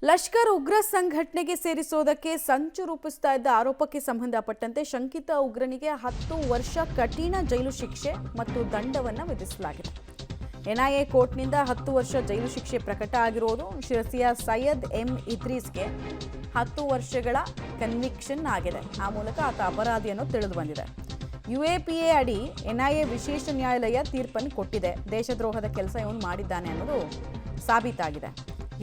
ಲಷ್ಕರ್ ಉಗ್ರ ಸಂಘಟನೆಗೆ ಸೇರಿಸೋದಕ್ಕೆ ಸಂಚು ರೂಪಿಸ್ತಾ ಇದ್ದ ಆರೋಪಕ್ಕೆ ಸಂಬಂಧಪಟ್ಟಂತೆ ಶಂಕಿತ ಉಗ್ರನಿಗೆ 10 ವರ್ಷ ಕಠಿಣ ಜೈಲು ಶಿಕ್ಷೆ ಮತ್ತು ದಂಡವನ್ನು ವಿಧಿಸಲಾಗಿದೆ. ಎನ್ಐಎ ಕೋರ್ಟ್ನಿಂದ 10 ವರ್ಷ ಜೈಲು ಶಿಕ್ಷೆ ಪ್ರಕಟ ಆಗಿರೋದು. ಶಿರಸಿಯ ಸೈಯದ್ ಎಂ ಇದ್ರೀಸ್ಗೆ 10 ವರ್ಷಗಳ ಕನ್ವಿಕ್ಷನ್ ಆಗಿದೆ. ಆ ಮೂಲಕ ಆತ ಅಪರಾಧಿ ಅನ್ನೋದು ತಿಳಿದು ಬಂದಿದೆ. UAPA ಅಡಿ ಎನ್ಐಎ ವಿಶೇಷ ನ್ಯಾಯಾಲಯ ತೀರ್ಪನ್ನು ಕೊಟ್ಟಿದೆ. ದೇಶದ್ರೋಹದ ಕೆಲಸ ಇವನು ಮಾಡಿದ್ದಾನೆ ಅನ್ನೋದು ಸಾಬೀತಾಗಿದೆ.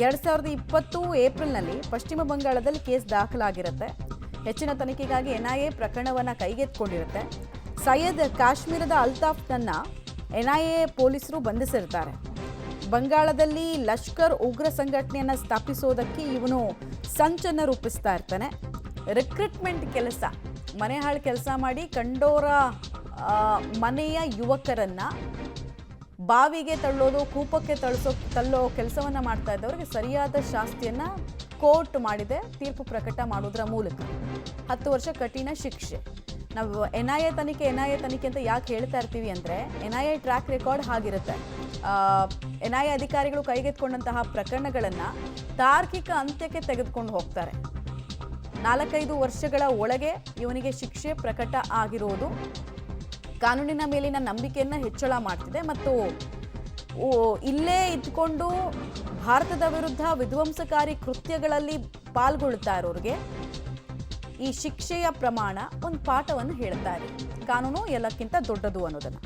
2020 ಏಪ್ರಿಲ್ನಲ್ಲಿ ಪಶ್ಚಿಮ ಬಂಗಾಳದಲ್ಲಿ ಕೇಸ್ ದಾಖಲಾಗಿರುತ್ತೆ. ಹೆಚ್ಚಿನ ತನಿಖೆಗಾಗಿ ಎನ್ಐಎ ಪ್ರಕರಣವನ್ನು ಕೈಗೆತ್ತಿಕೊಂಡಿರುತ್ತೆ. ಸೈಯದ್ ಕಾಶ್ಮೀರದ ಅಲ್ತಾಫ್ನನ್ನ ಎನ್ಐಎ ಪೊಲೀಸರು ಬಂಧಿಸಿರ್ತಾರೆ. ಬಂಗಾಳದಲ್ಲಿ ಲಷ್ಕರ್ ಉಗ್ರ ಸಂಘಟನೆಯನ್ನು ಸ್ಥಾಪಿಸೋದಕ್ಕೆ ಇವನು ಸಂಚನ್ನು ರೂಪಿಸ್ತಾ ಇರ್ತಾನೆ. ರಿಕ್ರೂಟ್ಮೆಂಟ್ ಕೆಲಸ, ಮನೆ ಹಾಳು ಕೆಲಸ ಮಾಡಿ ಕಂಡೋರ ಮನೆಯ ಯುವಕರನ್ನ ಬಾವಿಗೆ ತಳ್ಳೋದು, ಕೂಪಕ್ಕೆ ತಳ್ಳೋ ಕೆಲಸವನ್ನ ಮಾಡ್ತಾ ಇದ್ದವರಿಗೆ ಸರಿಯಾದ ಶಾಸ್ತಿಯನ್ನ ಕೋರ್ಟ್ ಮಾಡಿದೆ. ತೀರ್ಪು ಪ್ರಕಟ ಮಾಡೋದ್ರ ಮೂಲಕ 10 ವರ್ಷ ಕಠಿಣ ಶಿಕ್ಷೆ. ನಾವು ಎನ್ಐಎ ತನಿಖೆ ಅಂತ ಯಾಕೆ ಹೇಳ್ತಾ ಇರ್ತೀವಿ ಅಂದರೆ, ಎನ್ಐಎ ಟ್ರ್ಯಾಕ್ ರೆಕಾರ್ಡ್ ಆಗಿರುತ್ತೆ. ಎನ್ಐಎ ಅಧಿಕಾರಿಗಳು ಕೈಗೆತ್ತಿಕೊಂಡಂತಹ ಪ್ರಕರಣಗಳನ್ನು ತಾರ್ಕಿಕ ಅಂತ್ಯಕ್ಕೆ ತೆಗೆದುಕೊಂಡು ಹೋಗ್ತಾರೆ. 4-5 ವರ್ಷಗಳ ಒಳಗೆ ಇವನಿಗೆ ಶಿಕ್ಷೆ ಪ್ರಕಟ ಆಗಿರೋದು ಕಾನೂನಿನ ಮೇಲಿನ ನಂಬಿಕೆಯನ್ನು ಹೆಚ್ಚಳ ಮಾಡ್ತಿದೆ ಮತ್ತು ಇಲ್ಲೇ ಇದ್ಕೊಂಡು ಭಾರತದ ವಿರುದ್ಧ ವಿಧ್ವಂಸಕಾರಿ ಕೃತ್ಯಗಳಲ್ಲಿ ಪಾಲ್ಗೊಳ್ತಾ ಇರೋರಿಗೆ ಈ ಶಿಕ್ಷೆಯ ಪ್ರಮಾಣ ಒಂದು ಪಾಠವನ್ನು ಹೇಳ್ತಾ ಇದೆ. ಕಾನೂನು ಎಲ್ಲಕ್ಕಿಂತ ದೊಡ್ಡದು ಅನ್ನೋದನ್ನು